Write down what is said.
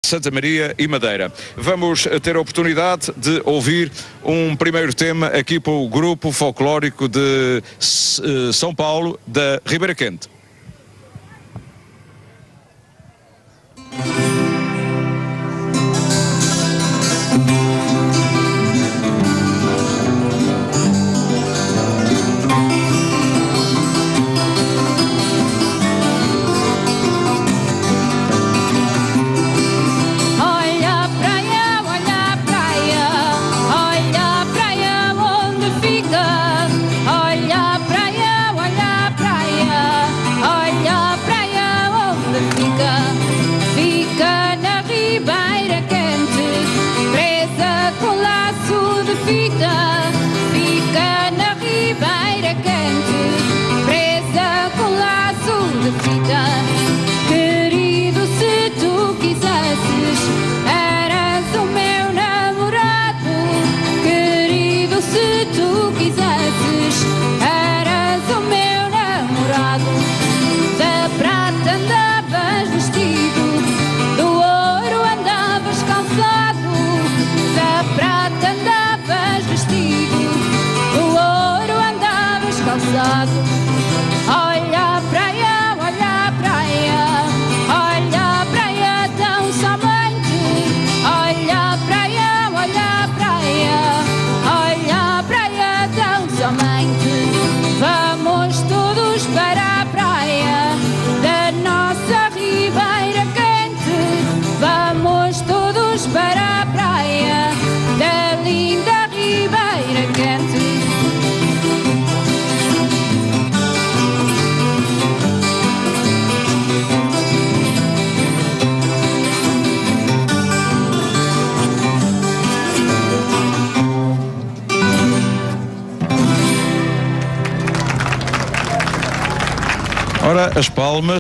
Santa Maria e Madeira. Vamos ter a oportunidade de ouvir um primeiro tema aqui para o grupo folclórico de São Paulo, da Ribeira Quente. Querido, se tu quisesses, eras o meu namorado. Querido, se tu quisesses, eras o meu namorado. Da prata andavas vestido, do ouro andavas calçado. Da prata andavas vestido, do ouro andavas calçado. Olha a praia, olha a praia, olha a praia tão somente. Olha a praia, olha a praia, olha a praia tão somente. Vamos todos para a praia da nossa Ribeira Quente. Vamos todos para a praia da linda Ribeira Quente. Ora, as palmas